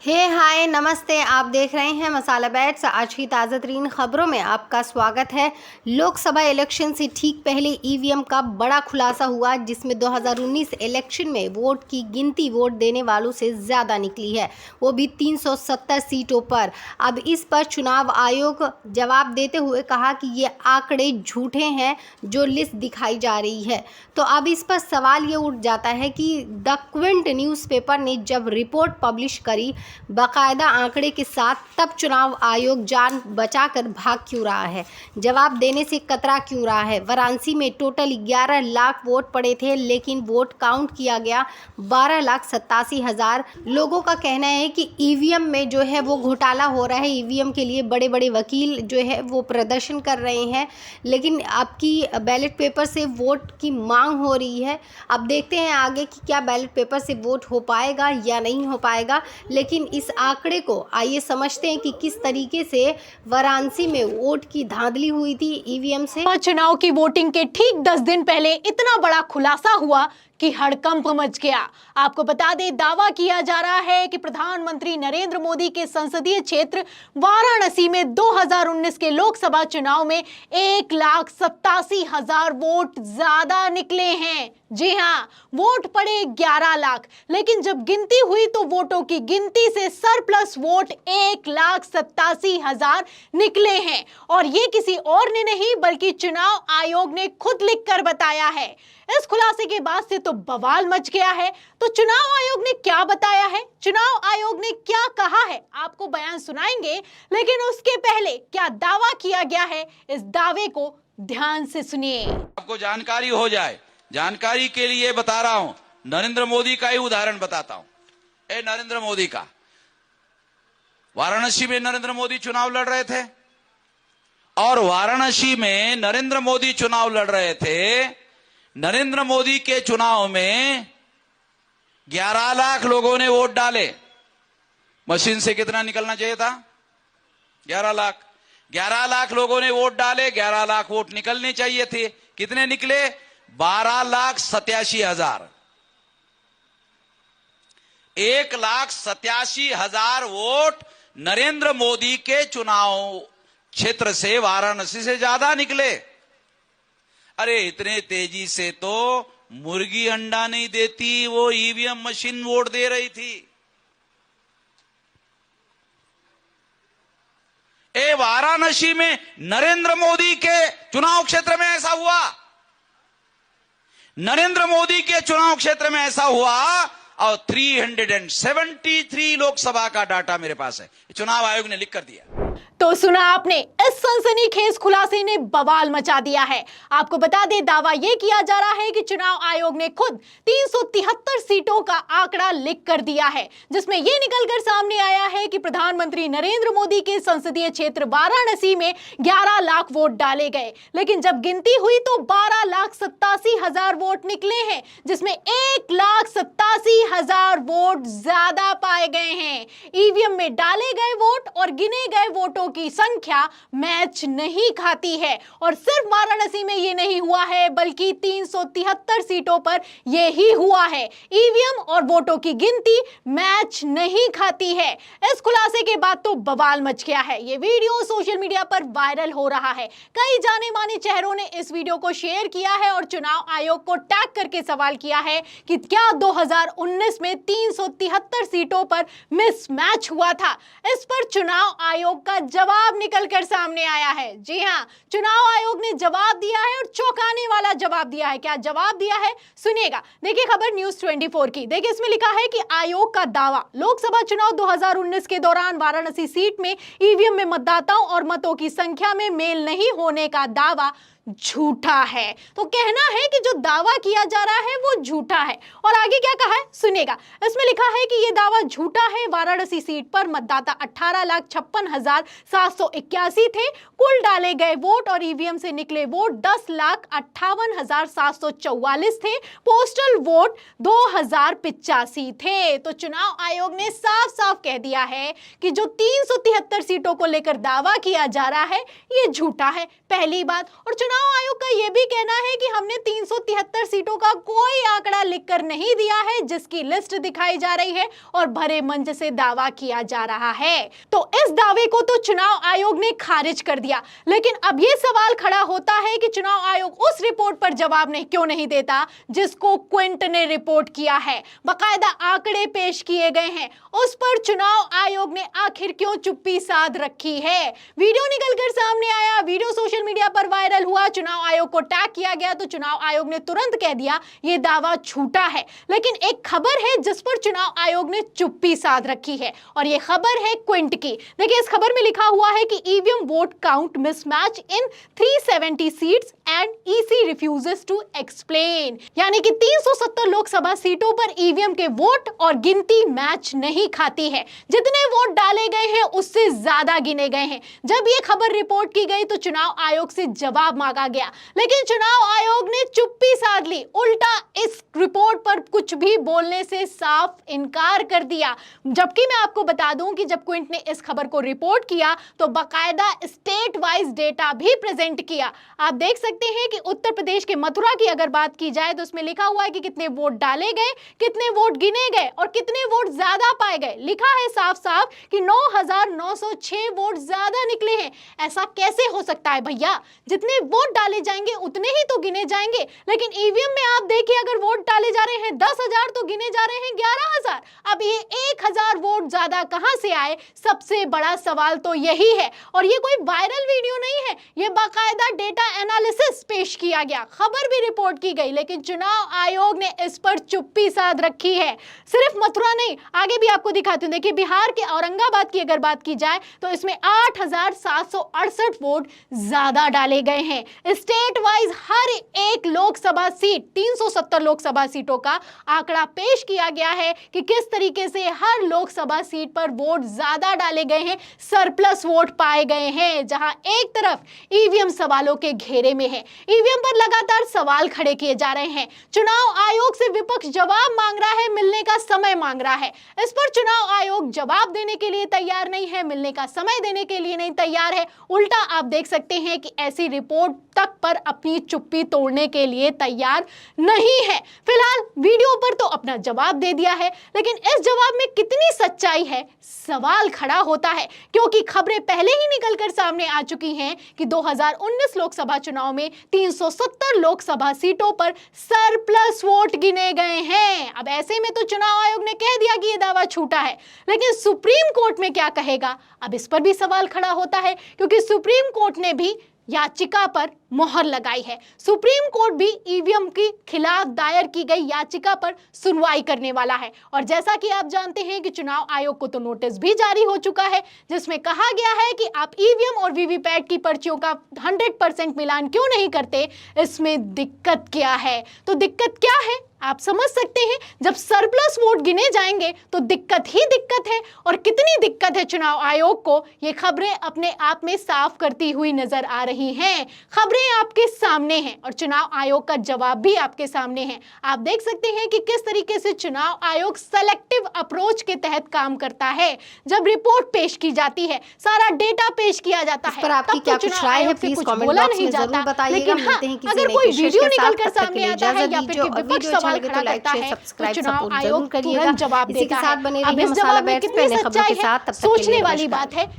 हाय नमस्ते। आप देख रहे हैं मसाला बैट्स। आज की ताज़ा तरीन खबरों में आपका स्वागत है। लोकसभा इलेक्शन से ठीक पहले ईवीएम का बड़ा खुलासा हुआ, जिसमें 2019 इलेक्शन में वोट की गिनती वोट देने वालों से ज़्यादा निकली है, वो भी 370 सीटों पर। अब इस पर चुनाव आयोग जवाब देते हुए कहा कि ये आंकड़े झूठे हैं जो लिस्ट दिखाई जा रही है। तो अब इस पर सवाल ये उठ जाता है कि द क्विंट न्यूज़पेपर ने जब रिपोर्ट पब्लिश करी बाकायदा आंकड़े के साथ, तब चुनाव आयोग जान बचाकर भाग क्यों रहा है, जवाब देने से कतरा क्यों रहा है। वाराणसी में टोटल 11 लाख वोट पड़े थे, लेकिन वोट काउंट किया गया 12,87,000। लोगों का कहना है कि ईवीएम में जो है वो घोटाला हो रहा है। ईवीएम के लिए बड़े बड़े वकील जो है वो प्रदर्शन कर रहे हैं, लेकिन अब की बैलेट पेपर से वोट की मांग हो रही है। अब देखते हैं आगे कि क्या बैलेट पेपर से वोट हो पाएगा या नहीं हो पाएगा। लेकिन इस आंकड़े को आइए समझते हैं कि किस तरीके से वाराणसी में वोट की धांधली हुई थी ईवीएम से। चुनाव की वोटिंग के ठीक 10 दिन पहले इतना बड़ा खुलासा हुआ कि हड़कंप मच गया। आपको बता दें, दावा किया जा रहा है कि प्रधानमंत्री नरेंद्र मोदी के संसदीय क्षेत्र वाराणसी में 2019 के लोकसभा चुनाव में 1,87,000 वोट ज्यादा निकले हैं। जी हाँ, वोट पड़े 11 लाख, लेकिन जब गिनती हुई तो वोटों की गिनती से सरप्लस वोट 1,87,000 निकले हैं। और ये किसी और ने नहीं बल्कि चुनाव आयोग ने खुद लिखकर बताया है। इस खुलासे के बाद से तो बवाल मच गया है। तो चुनाव आयोग ने क्या बताया है, चुनाव आयोग ने क्या कहा है, आपको बयान सुनाएंगे। लेकिन उसके पहले क्या दावा किया गया है, इस दावे को ध्यान से सुनिए। आपको जानकारी हो जाए, जानकारी के लिए बता रहा हूं। नरेंद्र मोदी का ही उदाहरण बताता हूं। नरेंद्र मोदी का, वाराणसी में नरेंद्र मोदी चुनाव लड़ रहे थे, और वाराणसी में नरेंद्र मोदी चुनाव लड़ रहे थे। नरेंद्र मोदी के चुनाव में 11 लाख लोगों ने वोट डाले। मशीन से कितना निकलना चाहिए था? 11 लाख। 11 लाख लोगों ने वोट डाले, 11 लाख वोट निकलने चाहिए थे। कितने निकले? 12,87,000। 1,87,000 वोट नरेंद्र मोदी के चुनाव क्षेत्र से, वाराणसी से ज्यादा निकले। अरे इतने तेजी से तो मुर्गी अंडा नहीं देती, वो ईवीएम मशीन वोट दे रही थी। वाराणसी में नरेंद्र मोदी के चुनाव क्षेत्र में ऐसा हुआ, नरेंद्र मोदी के चुनाव क्षेत्र में ऐसा हुआ। और 373 लोकसभा का डाटा मेरे पास है, चुनाव आयोग ने लिख कर दिया। तो सुना आपने, इस सनसनीखेज खुलासे ने बवाल मचा दिया है। आपको बता दें, दावा यह किया जा रहा है कि चुनाव आयोग ने खुद 373 सीटों का आंकड़ा लिख कर दिया है, जिसमें यह निकलकर सामने आया है कि प्रधानमंत्री नरेंद्र मोदी के संसदीय क्षेत्र वाराणसी में 11 लाख वोट डाले गए, लेकिन जब गिनती हुई तो 12,87,000 वोट निकले हैं, जिसमें 1,87,000 वोट ज्यादा पाए गए हैं। ईवीएम में डाले गए वोट और गिने गए वोटों की संख्या मैच नहीं खाती है। और सिर्फ वाराणसी में यह नहीं हुआ है, बल्कि 373 सीटों पर यह ही हुआ है। ईवीएम और वोटों की गिनती मैच नहीं खाती है। इस खुलासे के बाद तो बवाल मच गया है। यह वीडियो सोशल मीडिया पर वायरल हो रहा है। कई जाने माने चेहरों ने इस वीडियो को शेयर किया है और चुनाव आयोग को टैग करके सवाल किया है कि क्या 2019 में 373 सीटों पर मिसमैच हुआ था। इस पर चुनाव आयोग का जवाब निकलकर सामने आया है। जी हां, चुनाव आयोग ने जवाब दिया है और चौंकाने वाला जवाब दिया है। क्या जवाब दिया है, सुनिएगा। देखिए खबर न्यूज़ 24 की। देखिए इसमें लिखा है कि आयोग का दावा, लोकसभा चुनाव 2019 के दौरान वाराणसी सीट में ईवीएम में मतदाताओं और मतों की संख्या में मेल नहीं होने का दावा झूठा है। तो कहना है कि जो दावा किया जा रहा है वो झूठा है। और आगे क्या कहा है, सुनिएगा। इसमें लिखा है कि यह दावा झूठा है। वाराणसी सीट पर मतदाता 18,56,781 थे। कुल डाले गए वोट और ईवीएम से निकले वोट 10,58,744 थे। पोस्टल वोट 2,085 थे। तो चुनाव आयोग ने साफ साफ कह दिया है कि जो 373 सीटों को लेकर दावा किया जा रहा है ये झूठा है, पहली बात। और चुनाव चुनाव आयोग का यह भी कहना है कि हमने 373 सीटों का कोई आंकड़ा लिखकर नहीं दिया है जिसकी लिस्ट दिखाई जा रही है और भरे मंच से दावा किया जा रहा है। तो इस दावे को तो चुनाव आयोग ने खारिज कर दिया, लेकिन अब यह सवाल खड़ा होता है कि चुनाव आयोग उस रिपोर्ट पर जवाब क्यों नहीं देता जिसको क्विंट ने रिपोर्ट किया है। बाकायदा आंकड़े पेश किए गए हैं, उस पर चुनाव आयोग ने आखिर क्यों चुप्पी साध रखी है। वीडियो निकलकर सामने आया, वीडियो सोशल मीडिया पर वायरल हुआ, चुनाव आयोग को टैग किया गया तो चुनाव आयोग ने तुरंत कह दिया यह दावा झूठा है। लेकिन एक खबर है जिस पर चुनाव आयोग ने चुप्पी साध रखी है और यह खबर है क्विंट की। देखिए, इस खबर में लिखा हुआ है कि EVM vote count mismatch in 370 seats and EC refuses to explain, यानी कि 370 लोकसभा सीटों पर ईवीएम के वोट और गिनती मैच नहीं खाती है। जितने वोट डाले गए हैं उससे ज्यादा गिने गए हैं। जब यह खबर रिपोर्ट की गई तो चुनाव आयोग से जवाब मांगा गया, लेकिन चुनाव आयोग ने चुप्पी साध ली, उल्टा इस रिपोर्ट पर कुछ भी बोलने से साफ इनकार कर दिया। जबकि मैं आपको बता दूं कि जब क्विंट ने इस खबर को रिपोर्ट किया तो बाकायदा स्टेट वाइज डेटा भी प्रेजेंट किया। आप देख सकते हैं कि उत्तर प्रदेश के मथुरा की अगर बात की जाए तो उसमें लिखा हुआ है कि कितने वोट डाले गए, कितने वोट गिने गए और कितने वोट ज्यादा पाए गए। लिखा है साफ साफ कि 9,906 वोट ज्यादा निकले हैं। ऐसा कैसे हो सकता है भैया? जितने वोट डाले जाएंगे उतने ही तो गिने जाएंगे, लेकिन ईवीएम में आप देखिए अगर वोट डाले जा रहे हैं 10,000 तो गिने जा रहे हैं 11,000। अब ये 1,000 वोट ज्यादा कहां से आए? सबसे बड़ा सवाल तो यही है। और ये कोई वायरल वीडियो नहीं है, ये बाकायदा डेटा एनालिसिस पेश किया गया, खबर भी रिपोर्ट की गई, लेकिन चुनाव आयोग ने इस पर चुप्पी साध रखी है। सिर्फ मथुरा नहीं, आगे भी आपको दिखाती हूं। देखिए, बिहार के औरंगाबाद की अगर बात की जाए तो इसमें 8,768 वोट ज्यादा डाले गए हैं। स्टेट वाइज हर एक लोकसभा सीट, 370 लोकसभा सीटों का आंकड़ा पेश किया गया है कि किस तरीके से हर लोकसभा सीट पर वोट ज्यादा डाले गए हैं, सरप्लस वोट पाए गए हैं। जहां एक तरफ ईवीएम सवालों के घेरे में है, ईवीएम पर लगातार सवाल खड़े किए जा रहे हैं। चुनाव आयोग से विपक्ष जवाब मांग रहा है, मिलने का समय मांग रहा है। इस पर चुनाव आयोग जवाब देने के लिए तैयार नहीं है, मिलने का समय देने के लिए नहीं तैयार है। उल्टा आप देख सकते हैं कि ऐसी रिपोर्ट तक पर अपनी चुप्पी तोड़ने के लिए तैयार नहीं है। फिलहाल वीडियो पर तो अपना जवाब दे दिया है, लेकिन इस जवाब में कितनी सच्चाई है सवाल खड़ा होता है, क्योंकि खबरें पहले ही निकलकर सामने आ चुकी हैं कि 2019 लोकसभा चुनाव में 370 लोकसभा सीटों पर सरप्लस वोट गिने गए हैं। अब ऐसे में तो चुनाव आयोग ने कह दिया कि यह दावा झूठा है, लेकिन सुप्रीम कोर्ट में क्या कहेगा? अब इस पर भी सवाल खड़ा होता है, क्योंकि सुप्रीम कोर्ट ने भी याचिका पर मोहर लगाई है। सुप्रीम कोर्ट भी ईवीएम के खिलाफ दायर की गई याचिका पर सुनवाई करने वाला है। और जैसा कि आप जानते हैं कि चुनाव आयोग को तो नोटिस भी जारी हो चुका है, जिसमें कहा गया है कि आप ईवीएम और वीवीपैट की पर्चियों का 100% मिलान क्यों नहीं करते, इसमें दिक्कत क्या है। तो दिक्कत क्या है आप समझ सकते हैं। जब सरप्लस वोट गिने जाएंगे तो दिक्कत ही दिक्कत है, और कितनी दिक्कत है चुनाव आयोग को, ये खबरें अपने आप में साफ करती हुई नजर आ रही हैं। खबरें आपके सामने हैं और चुनाव आयोग का जवाब भी आपके सामने है। आप देख सकते हैं कि किस तरीके से चुनाव आयोग सेलेक्टिव अप्रोच के तहत काम करता है। जब रिपोर्ट पेश की जाती है, सारा डेटा पेश किया जाता है, पर आपकी क्या कुछ राय है प्लीज कमेंट बॉक्स में जरूर बताइएगा। लेकिन हाँ, अगर कोई वीडियो निकलकर सामने आता है या फिर विपक्ष सवाल खड़ा करता है तो चुनाव आयोग तुरंत जवाब देता है। अब इस जवाब में कितनी सच्चाई है सोचने वाली बात है।